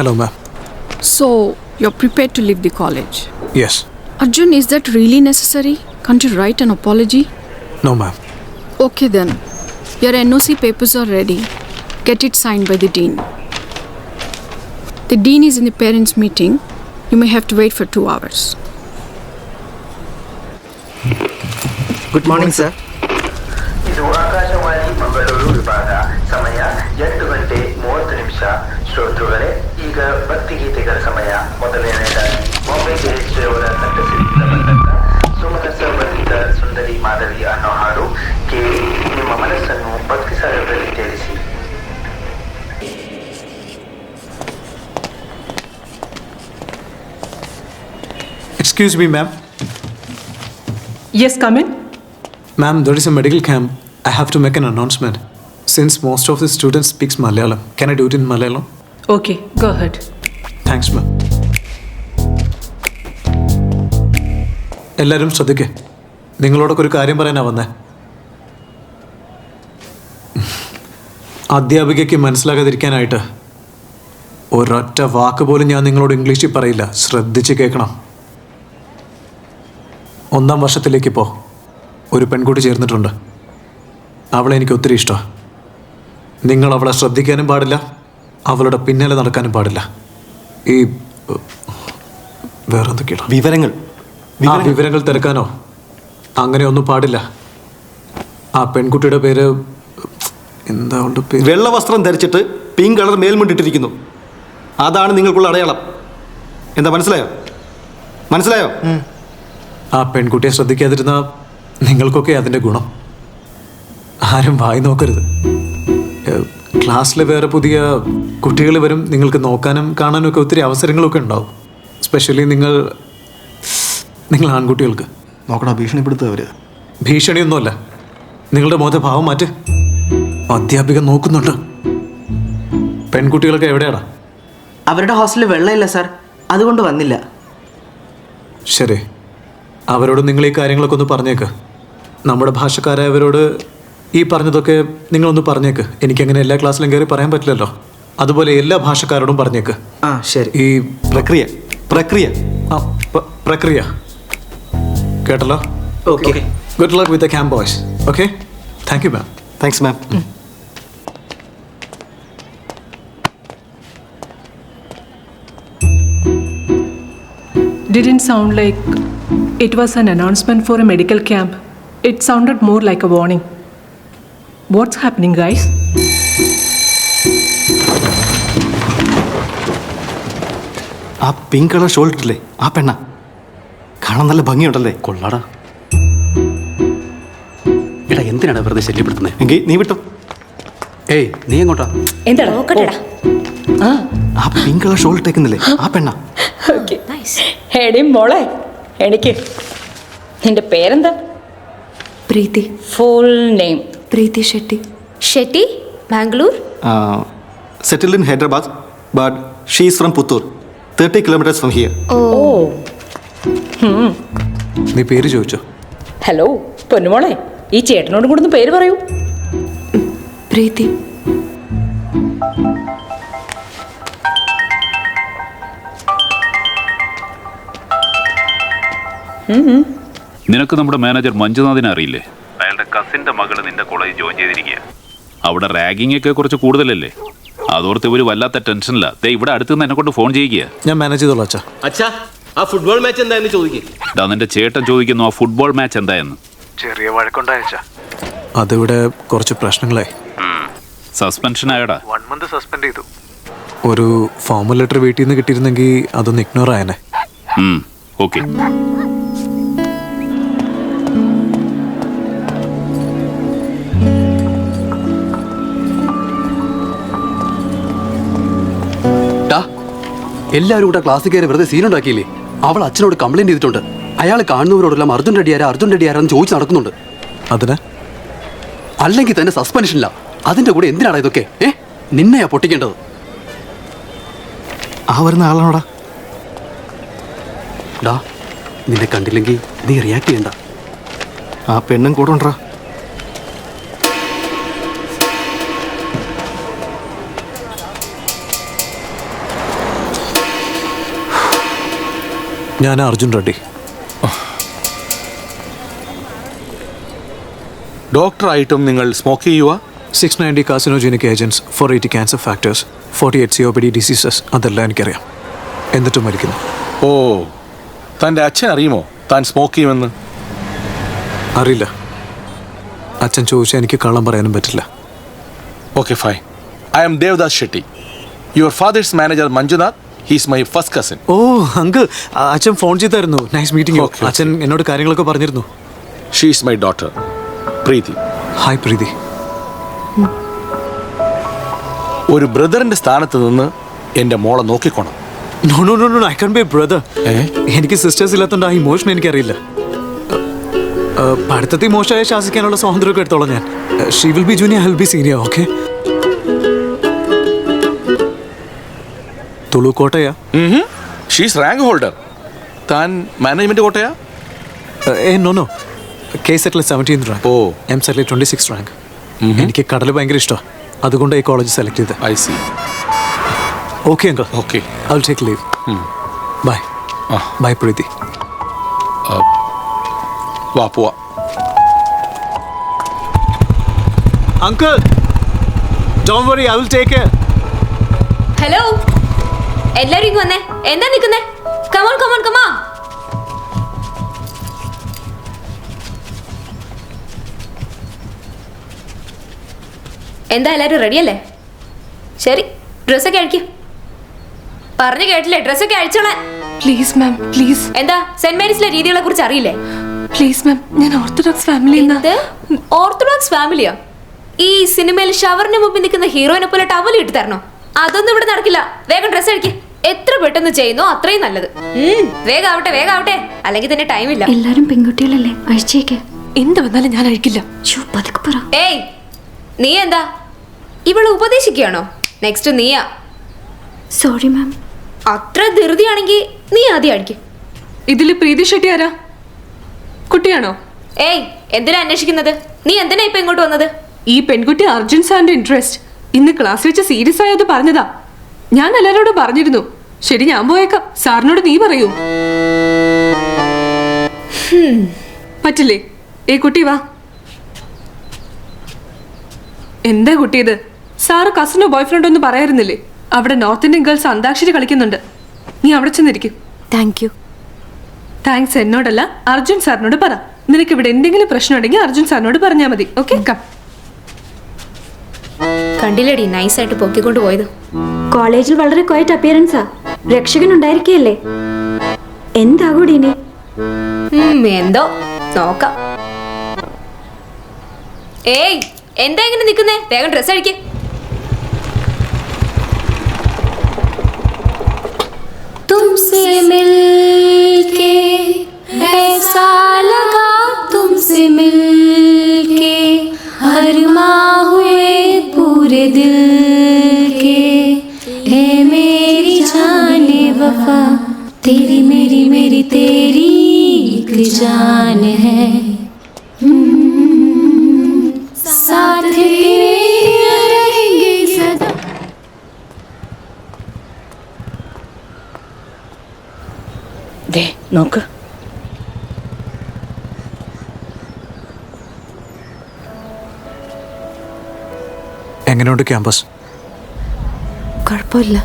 Hello, ma'am. So, you're prepared to leave the college? Yes. Arjun, is that really necessary? Can't you write an apology? No, ma'am. Okay then. Your NOC papers are ready. Get it signed by the dean. The dean is in the parents' meeting. You may have to wait for 2 hours. Good morning, sir. ಇದು ಆಕಾಶವಾಣಿ ಮಂಗಳೂರು ವಿಭಾಗ ಸಮಯ 8 ಗಂಟೆ 30 ನಿಮಿಷ. ಶ್ರೋತೃಗಳೇ, ಈಗ ಭಕ್ತಿಗೀತೆಗಳ ಸಮಯ. ಮೊದಲನೆಯದಾಗಿ ಬಾಂಬೆ ಜಯಶ್ರೀ ಅವರ ಕಂಠಸಿರಿಯಿಂದ ಬಂದಂತ ಸುಮನಸ ಬಂಧಿತ ಸುಂದರಿ ಮಾಧವಿ ಅನ್ನೋ ಹಾಡು ಕೇಳಿ ನಿಮ್ಮ ಮನಸ್ಸನ್ನು ಭಕ್ತಿ ಸಾಗರದಲ್ಲಿ ತೇಲಿಸಿ. Excuse me, ma'am. Yes, come in. Ma'am, there is a medical camp. I have to make an announcement. Since most of the students speaks Malayalam, can I do it in Malayalam? Okay, go ahead. Thanks, ma'am. എല്ലാവരും ശ്രദ്ധിക്കേ. നിങ്ങളോടൊക്കെ ഒരു കാര്യം പറയാനാണ് വന്നേ. അധ്യാപികയ്ക്ക് മനസ്സിലാകാതിരിക്കാനായിട്ട് ഒരൊറ്റ വാക്ക് പോലും ഞാൻ നിങ്ങളോട് ഇംഗ്ലീഷിൽ പറയില്ല. ശ്രദ്ധിച്ച് കേൾക്കണം. 1ാം വർഷത്തിലേക്ക് ഇപ്പോൾ ഒരു പെൺകുട്ടി ചേർന്നിട്ടുണ്ട്. അവളെ എനിക്ക് ഒത്തിരി ഇഷ്ടമാണ്. നിങ്ങൾ അവളെ ശ്രദ്ധിക്കാനും പാടില്ല, അവളുടെ പിന്നാലെ നടക്കാനും പാടില്ല. ഈ വേറെന്തൊക്കെയാണ് വിവരങ്ങൾ തിരക്കാനോ അങ്ങനെയൊന്നും പാടില്ല. ആ പെൺകുട്ടിയുടെ പേര് എന്താ അവളുടെ പേര്? വെള്ള വസ്ത്രം ധരിച്ചിട്ട് പിങ്ക് കളർ മേൽമുണ്ടിട്ടിരിക്കുന്നു. അതാണ് നിങ്ങൾക്കുള്ള അടയാളം. എന്താ മനസ്സിലായോ? ആ പെൺകുട്ടിയെ ശ്രദ്ധിക്കാതിരുന്ന നിങ്ങൾക്കൊക്കെ അതിൻ്റെ ഗുണം. ആരും വായി നോക്കരുത്. ക്ലാസ്സിൽ വേറെ പുതിയ കുട്ടികൾ വരും. നിങ്ങൾക്ക് നോക്കാനും കാണാനും ഒക്കെ ഒത്തിരി അവസരങ്ങളൊക്കെ ഉണ്ടാവും. സ്പെഷ്യലി നിങ്ങൾ ആൺകുട്ടികൾക്ക്. നോക്കടാ, ഭീഷണിപ്പെടുത്തുക. ഭീഷണിയൊന്നുമല്ല, നിങ്ങളുടെ മുഖഭാവം മാറ്റ്. അധ്യാപിക നോക്കുന്നുണ്ട്. പെൺകുട്ടികളൊക്കെ എവിടെയാടാ? അവരുടെ ഹോസ്റ്റലിൽ വെള്ളമില്ല സാർ, അതുകൊണ്ട് വന്നില്ല. ശരി, അവരോട് നിങ്ങൾ ഈ കാര്യങ്ങളൊക്കെ ഒന്ന് പറഞ്ഞേക്ക്. നമ്മുടെ ഭാഷക്കാരായവരോട് ഈ പറഞ്ഞതൊക്കെ നിങ്ങളൊന്ന് പറഞ്ഞേക്ക്. എനിക്കങ്ങനെ എല്ലാ ക്ലാസ്സിലും കയറി പറയാൻ പറ്റില്ലല്ലോ. അതുപോലെ എല്ലാ ഭാഷക്കാരോടും പറഞ്ഞേക്ക്. ആ ശരി. ഈ പ്രക്രിയ കേട്ടല്ലോ? Okay. Good luck with the camp boys. Okay, thank you ma'am. Thanks ma'am. Didn't sound like it was an announcement for a medical camp. It sounded more like a warning. What's happening, guys? ആ pink colour shawl ഇട്ടില്ലേ ആ പെണ്ണ? കാണാൻ നല്ല ഭംഗിയുണ്ടല്ലേ? കൊള്ളാടാ. എടാ, എന്തിനാണ് വെറുതെ ശല്യപ്പെടുത്തുന്നത്? എങ്കിൽ നീ വിട്ടോ. ഏയ്, നീ എങ്ങോട്ടാ? ആ പിങ്ക് കളർ ഷോൾ ഇട്ടേക്കുന്നില്ലേ ആ പെണ്ണ? എടി മോളെ, എനിക്ക് നിന്റെ പേരെന്താ? Preethi. Full name? Preethi Shetty. Shetty, Bangalore. Settled in Hyderabad, but she is from Puttur, 30 kilometers from here. ഓ. നീ പേര് ചോദിച്ചോ? ഹലോ പൊന്നുമോളെ, ഈ ചേട്ടനോട് കൂടെ ഒന്ന് പേര് പറയൂ. പ്രീതി. നിനക്ക് നമ്മുടെ മാനേജർ മഞ്ജുനാഥിനെ അറിയില്ലേ? അയാളുടെ കസിന്റെ മകള് നിന്റെ കോളേജിൽ ജോയിൻ ചെയ്തിരിക്കുക. അവിടെ റാഗിംഗ് ഒക്കെ കുറച്ച് കൂടുതലല്ലേ? അതോർത്ത് ഇവര് വല്ലാത്ത ടെൻഷനില്ല. ഇവിടെ അടുത്ത് നിന്ന് എന്നെ കൊണ്ട് ഫോൺ ചെയ്യുക. ഞാൻ മാനേജ് ചെയ്തോളാം. അച്ഛാ, ആ ഫുട്ബോൾ മാച്ച് എന്തായെന്ന് ചോദിക്കും. നിന്റെ ചേട്ടൻ ചോദിക്കുന്നു ആ ഫുട്ബോൾ മാച്ച് എന്തായെന്ന്. ചെറിയ വഴക്കുണ്ടായ അതിവിടെ കുറച്ച് പ്രശ്നങ്ങളായി. സസ്പെൻഷൻ ആയടാ. 1 month സസ്പെൻഡ് ചെയ്തു. ഒരു ഫോർമൽ ലെറ്റർ വീട്ടിൽ നിന്ന് കിട്ടിയിരുന്നെങ്കിൽ അതൊന്ന് ഇഗ്നോർ ആയനെ. ഓക്കെ. എല്ലാവരും കൂടെ ക്ലാസ്സിൽ കയറി വെറുതെ സീനുണ്ടാക്കിയില്ലേ? അവൾ അച്ഛനോട് കംപ്ലൈന്റ് ചെയ്തിട്ടുണ്ട്. അയാൾ കാണുന്നവരോടെല്ലാം അർജുൻ റെഡ്ഡിയാരെന്ന് ചോദിച്ച് നടക്കുന്നുണ്ട്. അതിന് അല്ലെങ്കിൽ തന്നെ സസ്പെൻഷനില്ല. അതിന്റെ കൂടെ എന്തിനാണ് ഇതൊക്കെ? നിന്നെയാ പൊട്ടിക്കേണ്ടത്. ആ വരുന്ന ആളാണോടാ? ഡാ, നിന്നെ കണ്ടില്ലെങ്കിൽ നീ റിയാക്ട് ചെയ്യണ്ട. ആ പെണ്ണും കൂടെ ഉണ്ടാ. ഞാൻ അർജുൻ റെഡ്ഡി. ഡോക്ടറായിട്ടും നിങ്ങൾ സ്മോക്ക് ചെയ്യുക? 690 carcinogenic agents, 480 cancer factors, 48 COPD diseases, അതെല്ലാം എനിക്കറിയാം. എന്നിട്ടും മരിക്കുന്നു. ഓ, തൻ്റെ അച്ഛൻ അറിയുമോ താൻ സ്മോക്ക് ചെയ്യുമെന്ന്? അറിയില്ല. അച്ഛൻ ചോദിച്ചാൽ എനിക്ക് കള്ളം പറയാനും പറ്റില്ല. Okay, fine. I am Devdas Shetty, your father's manager Manjunath. He's my first cousin. ഓ അങ്കിൾ, അച്ഛൻ ഫോൺ ചെയ്തായിരുന്നു. Nice meeting you. Okay. അച്ഛൻ എന്നോട് കാര്യങ്ങളൊക്കെ പറഞ്ഞിരുന്നു. She's my daughter Preethi. Hi Preethi. ഒരു ബ്രദറിന്റെ സ്ഥാനത്ത് നിന്ന് എൻ്റെ മോളെ നോക്കിക്കോണം. No no no no, I can be a brother. എനിക്ക് സിസ്റ്റേഴ്സ് ഇല്ലാത്തതുകൊണ്ട് ആ ഇമോഷൻ എനിക്കറിയില്ല. പഠിത്തത്തിൽ മോശമായ ശാസിക്കാനുള്ള സ്വാതന്ത്ര്യമൊക്കെ എടുത്തോളാം ഞാൻ. She will be junior, I will be senior. Okay. തുളു കോട്ടയാ? She's rank holder. താൻ മാനേജ്മെന്റ് കോട്ടയാ? നോ നോ, കെ സെറ്റിൽ 17th റാങ്ക്. ഓ. എം സെറ്റിൽ 26th റാങ്ക്. എനിക്ക് കടൽ ഭയങ്കര ഇഷ്ടമാണ്, അതുകൊണ്ട് ഈ കോളേജ് സെലക്ട് ചെയ്ത്. I see. Okay uncle, okay, I will take leave. Bye. Bye Preethi. വാ പോവാ. Uncle, don't worry, I will take care. Hello, എല്ലാരും ഇങ്ങ് വന്നേ. എന്താ നിൽക്കുന്നേ? കമോൺ കമോൺ കമാ. എന്താ എല്ലാരും റെഡിയല്ലേ? ശരി, ഡ്രസ്സൊക്കെ അഴിക്കും. പറഞ്ഞു കേട്ടില്ലേ, ഡ്രസ്സൊക്കെ അഴിച്ചോളാൻ. Please ma'am, please. എന്താ സെന്റ് മേരീസിലെ രീതികളെ കുറിച്ച് അറിയില്ലേ? പ്ലീസ് മാം, ഞാൻ ഓർത്തഡോക്സ് ഫാമിലി. ഓർത്തഡോക്സ് ഫാമിലിയോ? ഈ സിനിമയിൽ ഷവറിന് മുമ്പിൽ നിൽക്കുന്ന ഹീറോയിനെ പോലെ ടവൽ ഇട്ട് തരണോ? അതൊന്നും ഇവിടെ നടക്കില്ല. വേഗം ഡ്രസ്സ് അഴിക്ക്. എത്ര പെട്ടെന്ന് ചെയ്യുന്നോ അത്രയും നല്ലത്. വേഗം ആവട്ടെ, വേഗം ആവട്ടെ, അല്ലെങ്കിൽ തന്നെ ടൈമില്ല. എല്ലാരും പെൺകുട്ടികളല്ലേ, അഴിച്ചേക്ക്. എന്ത് വന്നാലും ഞാൻ അഴിക്കില്ല. ഏയ്, നീ എന്താ ഇവള് ഉപദേശിക്കുകയാണോ? നെക്സ്റ്റ് നീയാ. Sorry ma'am. അത്ര ധൃതിയാണെങ്കിൽ നീ ആദ്യം അടിക്കും. ഇതില് പ്രീതി ഷെട്ടി ആരാ? കുട്ടിയാണോ? ഏയ്, എന്തിനാ അന്വേഷിക്കുന്നത്? നീ എന്തിനാ ഇപ്പൊ ഇങ്ങോട്ട് വന്നത്? ഈ പെൺകുട്ടി അർജുൻ സാറിന്റെ ഇൻട്രസ്റ്റ് ഇന്ന് ക്ലാസ് വെച്ച് സീരിയസ് ആയത് പറഞ്ഞതാ. ഞാൻ എല്ലാരോടും പറഞ്ഞിരുന്നു. ശരി, ഞാൻ പോയേക്കാം. സാറിനോട് നീ പറയൂ. പറ്റില്ലേ? ഏ കുട്ടി വാ. എന്താ കുട്ടിയത്? സാറ് കസിനോ ബോയ്ഫ്രണ്ടോ ഒന്നും പറയായിരുന്നില്ലേ? അവിടെ നോർത്ത് ഇന്ത്യൻ ഗേൾസ് അന്താക്ഷരി കളിക്കുന്നുണ്ട്. നീ അവിടെ ചെന്നിരിക്കും. Thank you. താങ്ക്സ് എന്നോടല്ല, അർജുൻ സാറിനോട് പറ. നിനക്ക് ഇവിടെ എന്തെങ്കിലും പ്രശ്നം ഉണ്ടെങ്കിൽ അർജുൻ സാറിനോട് പറഞ്ഞാൽ മതി. Okay, come. കണ്ടില്ലടി, നൈസായിട്ട് പൊക്കിക്കൊണ്ട് പോയത്. കോളേജിൽ വളരെ ക്വയറ്റ് അപ്പിയറൻസാ. രക്ഷകൻ ഉണ്ടായിരിക്കല്ലേ? എന്താകൂടി ഇനി? എന്തോ നോക്കാം. ഏയ്, എന്താ ഇങ്ങനെ നിൽക്കുന്നേ? വേഗം ഡ്രസ്സ് അഴിക്ക്. तुमसे मिलके ऐसा लगा, तुमसे मिलके हरमा हुए पूरे दिल के, है मेरी जाने वफा, तेरी मेरी मेरी तेरी एक जान है, साथ तेरे रहेंगे सदा. ദേ നോക്ക്. എങ്ങനെയുണ്ട് ക്യാമ്പസ്? കുഴപ്പമില്ല.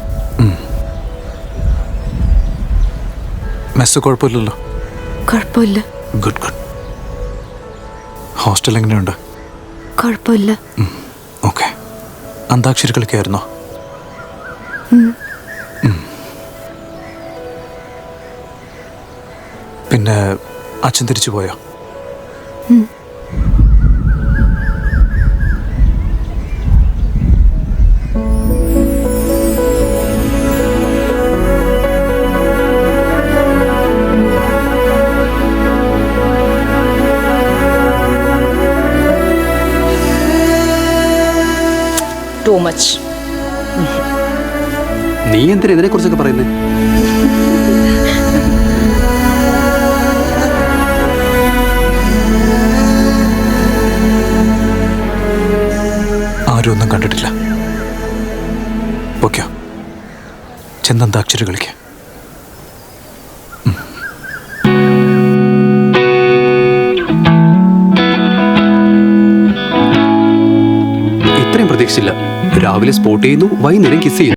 മെസ്സ് കുഴപ്പമില്ലല്ലോ? കുഴപ്പമില്ല. Good good. ഹോസ്റ്റൽ എങ്ങനെയുണ്ട്? കുഴപ്പമില്ല. ഓക്കെ. അന്താക്ഷരി കളിക്കായിരുന്നോ? പിന്നെ അച്ഛൻ തിരിച്ചു പോയോ? Too much. നീ എന്തിനാ ഇതിനെ കുറിച്ചൊക്കെ പറയുന്നത്? ആരും ഒന്നും കണ്ടിട്ടില്ല. ഓക്കെ, ചെന്നന്താക്ഷരി കളിക്കുക. പ്രതീക്ഷിച്ചില്ല. രാവിലെ സ്പോട്ട് ചെയ്യുന്നു, വൈകുന്നേരം കിസ് ചെയ്യുന്നു.